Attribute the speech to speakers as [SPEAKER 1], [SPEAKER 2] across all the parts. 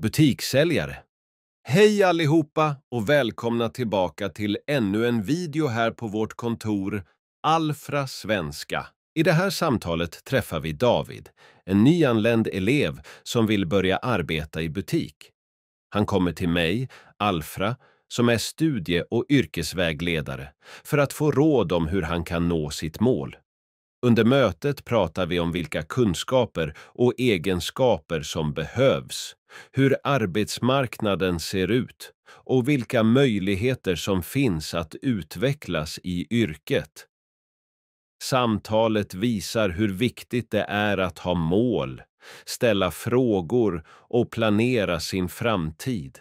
[SPEAKER 1] Butikssäljare. Hej allihopa och välkomna tillbaka till ännu en video här på vårt kontor Alfra Svenska. I det här samtalet träffar vi David, en nyanländ elev som vill börja arbeta i butik. Han kommer till mig, Alfra, som är studie- och yrkesvägledare, för att få råd om hur han kan nå sitt mål. Under mötet pratar vi om vilka kunskaper och egenskaper som behövs, hur arbetsmarknaden ser ut och vilka möjligheter som finns att utvecklas i yrket. Samtalet visar hur viktigt det är att ha mål, ställa frågor och planera sin framtid.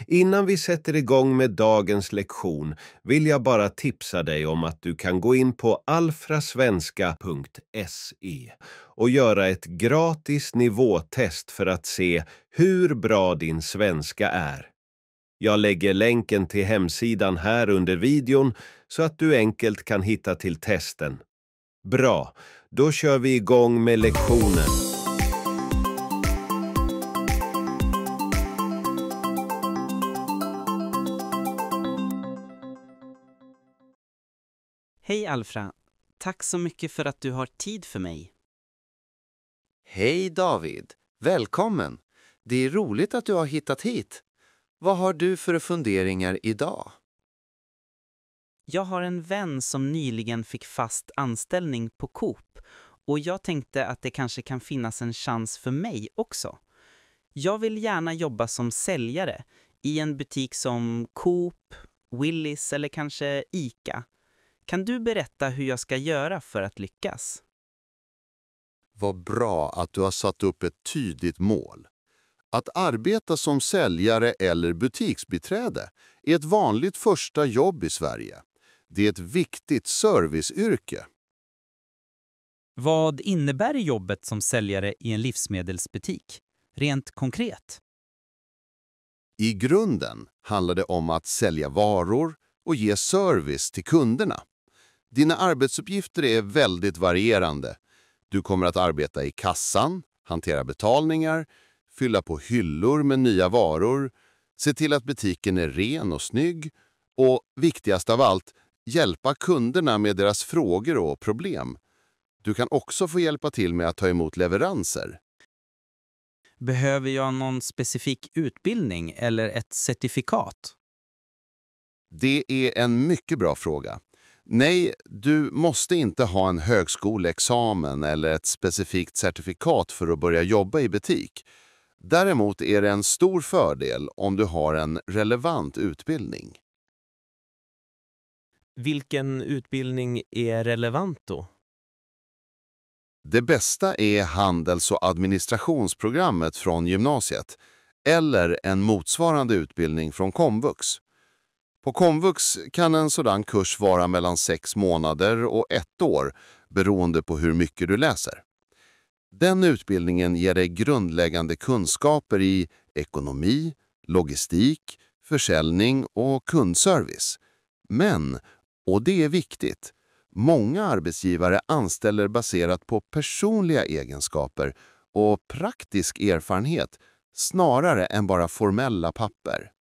[SPEAKER 1] Innan vi sätter igång med dagens lektion vill jag bara tipsa dig om att du kan gå in på alfrasvenska.se och göra ett gratis nivåtest för att se hur bra din svenska är. Jag lägger länken till hemsidan här under videon så att du enkelt kan hitta till testen. Bra, då kör vi igång med lektionen.
[SPEAKER 2] Hej Alfra, tack så mycket för att du har tid för mig.
[SPEAKER 3] Hej David, välkommen. Det är roligt att du har hittat hit. Vad har du för funderingar idag?
[SPEAKER 2] Jag har en vän som nyligen fick fast anställning på Coop och jag tänkte att det kanske kan finnas en chans för mig också. Jag vill gärna jobba som säljare i en butik som Coop, Willys eller kanske ICA. Kan du berätta hur jag ska göra för att lyckas?
[SPEAKER 4] Vad bra att du har satt upp ett tydligt mål. Att arbeta som säljare eller butiksbiträde är ett vanligt första jobb i Sverige. Det är ett viktigt serviceyrke.
[SPEAKER 5] Vad innebär jobbet som säljare i en livsmedelsbutik? Rent konkret.
[SPEAKER 4] I grunden handlar det om att sälja varor och ge service till kunderna. Dina arbetsuppgifter är väldigt varierande. Du kommer att arbeta i kassan, hantera betalningar, fylla på hyllor med nya varor, se till att butiken är ren och snygg och, viktigast av allt, hjälpa kunderna med deras frågor och problem. Du kan också få hjälpa till med att ta emot leveranser.
[SPEAKER 5] Behöver jag någon specifik utbildning eller ett certifikat?
[SPEAKER 4] Det är en mycket bra fråga. Nej, du måste inte ha en högskoleexamen eller ett specifikt certifikat för att börja jobba i butik. Däremot är det en stor fördel om du har en relevant utbildning.
[SPEAKER 6] Vilken utbildning är relevant då?
[SPEAKER 4] Det bästa är handels- och administrationsprogrammet från gymnasiet eller en motsvarande utbildning från Komvux. På Komvux kan en sådan kurs vara mellan 6 månader och 1 år beroende på hur mycket du läser. Den utbildningen ger dig grundläggande kunskaper i ekonomi, logistik, försäljning och kundservice. Men, och det är viktigt, många arbetsgivare anställer baserat på personliga egenskaper och praktisk erfarenhet snarare än bara formella papper.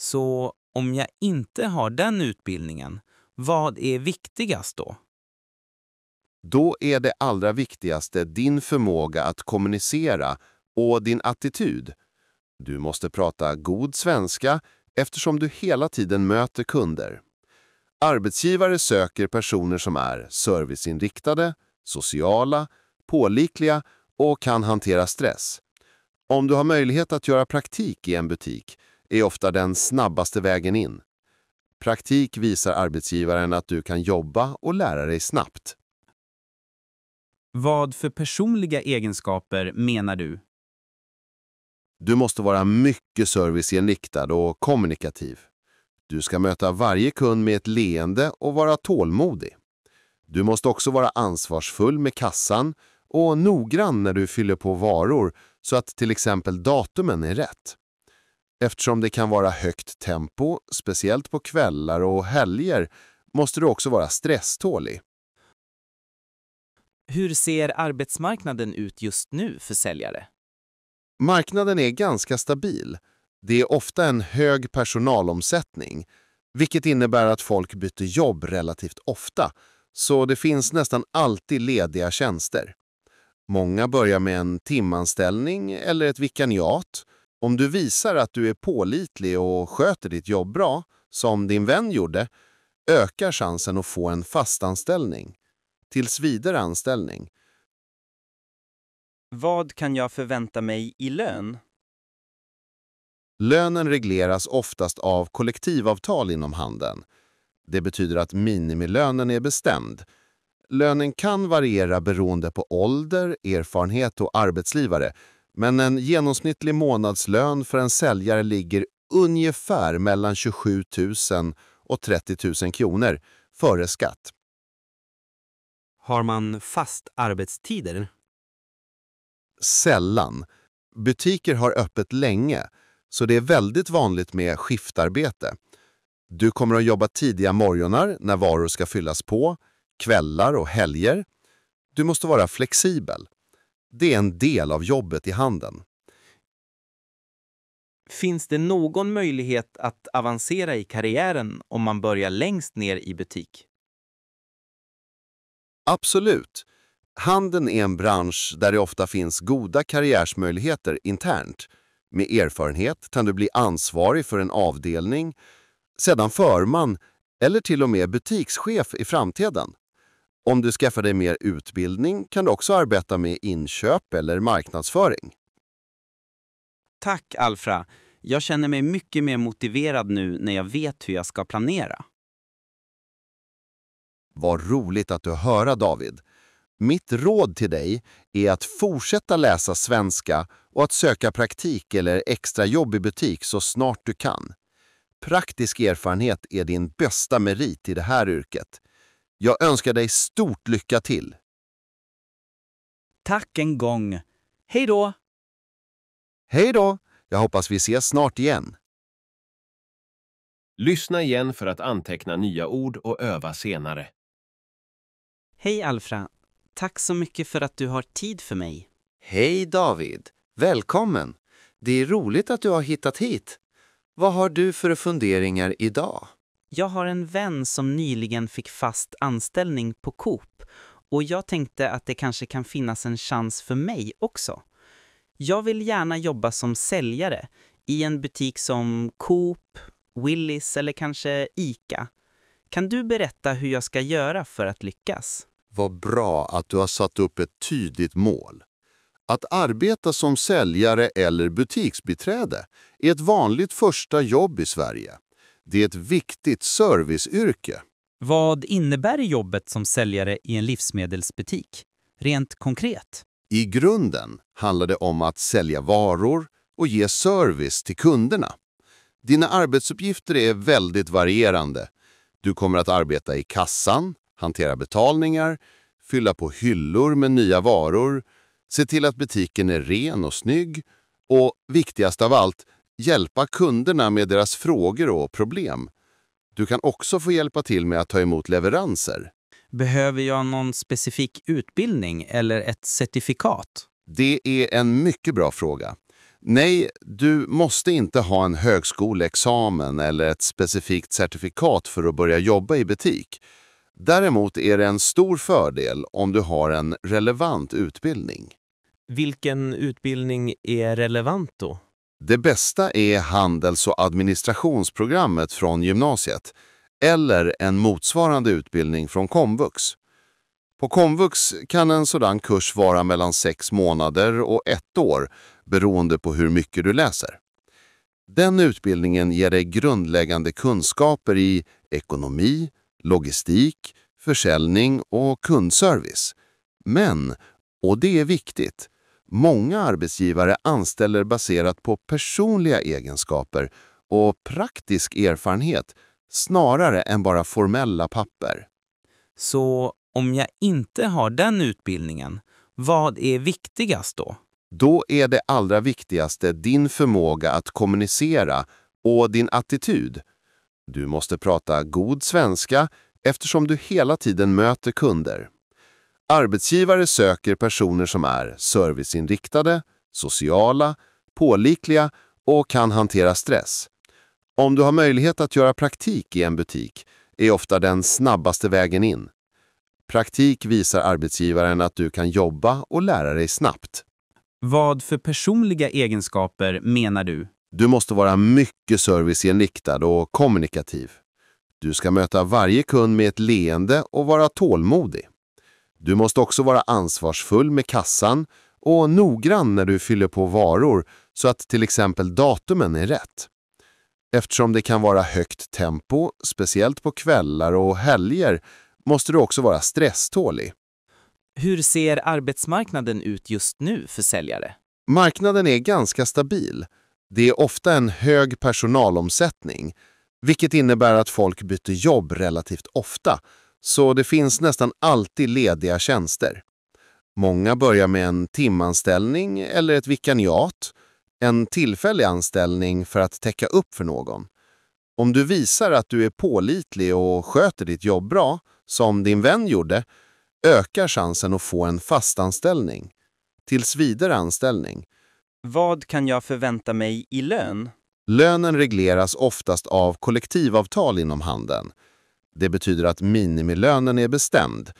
[SPEAKER 5] Så om jag inte har den utbildningen, vad är viktigast då?
[SPEAKER 4] Då är det allra viktigaste din förmåga att kommunicera och din attityd. Du måste prata god svenska eftersom du hela tiden möter kunder. Arbetsgivare söker personer som är serviceinriktade, sociala, pålitliga och kan hantera stress. Om du har möjlighet att göra praktik i en butik är ofta den snabbaste vägen in. Praktik visar arbetsgivaren att du kan jobba och lära dig snabbt.
[SPEAKER 5] Vad för personliga egenskaper menar du?
[SPEAKER 4] Du måste vara mycket serviceinriktad och kommunikativ. Du ska möta varje kund med ett leende och vara tålmodig. Du måste också vara ansvarsfull med kassan och noggrann när du fyller på varor så att till exempel datumen är rätt. Eftersom det kan vara högt tempo, speciellt på kvällar och helger, måste du också vara stresstålig.
[SPEAKER 2] Hur ser arbetsmarknaden ut just nu för säljare?
[SPEAKER 4] Marknaden är ganska stabil. Det är ofta en hög personalomsättning, vilket innebär att folk byter jobb relativt ofta, så det finns nästan alltid lediga tjänster. Många börjar med en timanställning eller ett vikariat. Om du visar att du är pålitlig och sköter ditt jobb bra, som din vän gjorde, ökar chansen att få en fastanställning, tills vidare anställning.
[SPEAKER 7] Vad kan jag förvänta mig i lön?
[SPEAKER 4] Lönen regleras oftast av kollektivavtal inom handeln. Det betyder att minimilönen är bestämd. Lönen kan variera beroende på ålder, erfarenhet och arbetsgivare, men en genomsnittlig månadslön för en säljare ligger ungefär mellan 27 000 och 30 000 kronor före skatt.
[SPEAKER 8] Har man fast arbetstider?
[SPEAKER 4] Sällan. Butiker har öppet länge, så det är väldigt vanligt med skiftarbete. Du kommer att jobba tidiga morgnar när varor ska fyllas på, kvällar och helger. Du måste vara flexibel. Det är en del av jobbet i handeln.
[SPEAKER 7] Finns det någon möjlighet att avancera i karriären om man börjar längst ner i butik?
[SPEAKER 4] Absolut. Handeln är en bransch där det ofta finns goda karriärsmöjligheter internt. Med erfarenhet kan du bli ansvarig för en avdelning, sedan förman eller till och med butikschef i framtiden. Om du skaffar dig mer utbildning kan du också arbeta med inköp eller marknadsföring.
[SPEAKER 7] Tack Alfra. Jag känner mig mycket mer motiverad nu när jag vet hur jag ska planera.
[SPEAKER 4] Vad roligt att du hör, David. Mitt råd till dig är att fortsätta läsa svenska och att söka praktik eller extra jobb i butik så snart du kan. Praktisk erfarenhet är din bästa merit i det här yrket. Jag önskar dig stort lycka till.
[SPEAKER 2] Tack en gång. Hej då!
[SPEAKER 4] Hej då! Jag hoppas vi ses snart igen.
[SPEAKER 1] Lyssna igen för att anteckna nya ord och öva senare.
[SPEAKER 2] Hej Alfra. Tack så mycket för att du har tid för mig.
[SPEAKER 3] Hej David, välkommen. Det är roligt att du har hittat hit. Vad har du för funderingar idag?
[SPEAKER 2] Jag har en vän som nyligen fick fast anställning på Coop och jag tänkte att det kanske kan finnas en chans för mig också. Jag vill gärna jobba som säljare i en butik som Coop, Willys eller kanske ICA. Kan du berätta hur jag ska göra för att lyckas?
[SPEAKER 4] Vad bra att du har satt upp ett tydligt mål. Att arbeta som säljare eller butiksbiträde är ett vanligt första jobb i Sverige. Det är ett viktigt serviceyrke.
[SPEAKER 5] Vad innebär jobbet som säljare i en livsmedelsbutik? Rent konkret.
[SPEAKER 4] I grunden handlar det om att sälja varor och ge service till kunderna. Dina arbetsuppgifter är väldigt varierande. Du kommer att arbeta i kassan, hantera betalningar, fylla på hyllor med nya varor, se till att butiken är ren och snygg och, viktigast av allt, hjälpa kunderna med deras frågor och problem. Du kan också få hjälpa till med att ta emot leveranser.
[SPEAKER 5] Behöver jag någon specifik utbildning eller ett certifikat?
[SPEAKER 4] Det är en mycket bra fråga. Nej, du måste inte ha en högskoleexamen eller ett specifikt certifikat för att börja jobba i butik. Däremot är det en stor fördel om du har en relevant utbildning.
[SPEAKER 6] Vilken utbildning är relevant då?
[SPEAKER 4] Det bästa är handels- och administrationsprogrammet från gymnasiet eller en motsvarande utbildning från komvux. På komvux kan en sådan kurs vara mellan 6 månader och 1 år beroende på hur mycket du läser. Den utbildningen ger dig grundläggande kunskaper i ekonomi, logistik, försäljning och kundservice. Men, och det är viktigt, många arbetsgivare anställer baserat på personliga egenskaper och praktisk erfarenhet snarare än bara formella papper.
[SPEAKER 5] Så om jag inte har den utbildningen, vad är viktigast då?
[SPEAKER 4] Då är det allra viktigaste din förmåga att kommunicera och din attityd. Du måste prata god svenska eftersom du hela tiden möter kunder. Arbetsgivare söker personer som är serviceinriktade, sociala pålitliga och kan hantera stress. Om du har möjlighet att göra praktik i en butik är ofta den snabbaste vägen in. Praktik visar arbetsgivaren att du kan jobba och lära dig snabbt.
[SPEAKER 7] Vad för personliga egenskaper menar du?
[SPEAKER 4] Du måste vara mycket serviceinriktad och kommunikativ. Du ska möta varje kund med ett leende och vara tålmodig. Du måste också vara ansvarsfull med kassan och noggrann när du fyller på varor så att till exempel datumen är rätt. Eftersom det kan vara högt tempo, speciellt på kvällar och helger, måste du också vara stresstålig.
[SPEAKER 5] Hur ser arbetsmarknaden ut just nu för säljare?
[SPEAKER 4] Marknaden är ganska stabil. Det är ofta en hög personalomsättning, vilket innebär att folk byter jobb relativt ofta, så det finns nästan alltid lediga tjänster. Många börjar med en timanställning eller ett vikariat, en tillfällig anställning för att täcka upp för någon. Om du visar att du är pålitlig och sköter ditt jobb bra, som din vän gjorde, ökar chansen att få en fast anställning. Tills vidare anställning.
[SPEAKER 5] Vad kan jag förvänta mig i lön?
[SPEAKER 4] Lönen regleras oftast av kollektivavtal inom handeln. Det betyder att minimilönen är bestämd.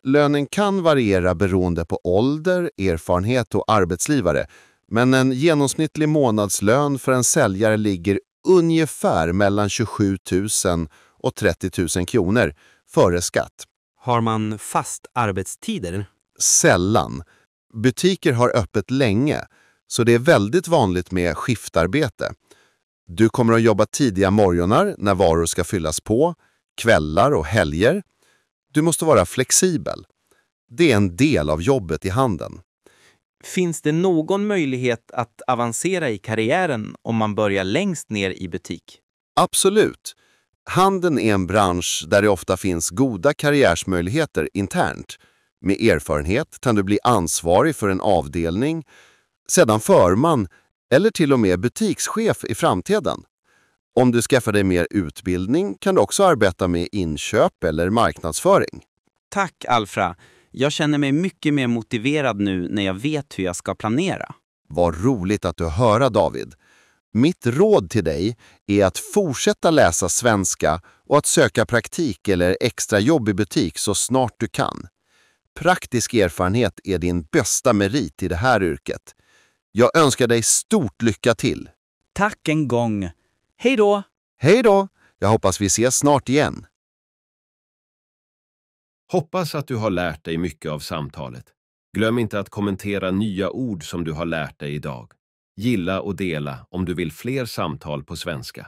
[SPEAKER 4] Lönen kan variera beroende på ålder, erfarenhet och arbetsgivare, men en genomsnittlig månadslön för en säljare ligger ungefär mellan 27 000 och 30 000 kronor före skatt.
[SPEAKER 8] Har man fast arbetstider?
[SPEAKER 4] Sällan. Butiker har öppet länge, så det är väldigt vanligt med skiftarbete. Du kommer att jobba tidiga morgnar när varor ska fyllas på, kvällar och helger. Du måste vara flexibel. Det är en del av jobbet i handeln.
[SPEAKER 5] Finns det någon möjlighet att avancera i karriären om man börjar längst ner i butik?
[SPEAKER 4] Absolut. Handeln är en bransch där det ofta finns goda karriärsmöjligheter internt. Med erfarenhet kan du bli ansvarig för en avdelning, sedan förman eller till och med butikschef i framtiden. Om du skaffar dig mer utbildning kan du också arbeta med inköp eller marknadsföring.
[SPEAKER 7] Tack Alfra. Jag känner mig mycket mer motiverad nu när jag vet hur jag ska planera.
[SPEAKER 4] Vad roligt att du hör, David. Mitt råd till dig är att fortsätta läsa svenska och att söka praktik eller extra jobb i butik så snart du kan. Praktisk erfarenhet är din bästa merit i det här yrket. Jag önskar dig stort lycka till.
[SPEAKER 5] Tack en gång. Hej då!
[SPEAKER 4] Hej då! Jag hoppas vi ses snart igen.
[SPEAKER 1] Hoppas att du har lärt dig mycket av samtalet. Glöm inte att kommentera nya ord som du har lärt dig idag. Gilla och dela om du vill fler samtal på svenska.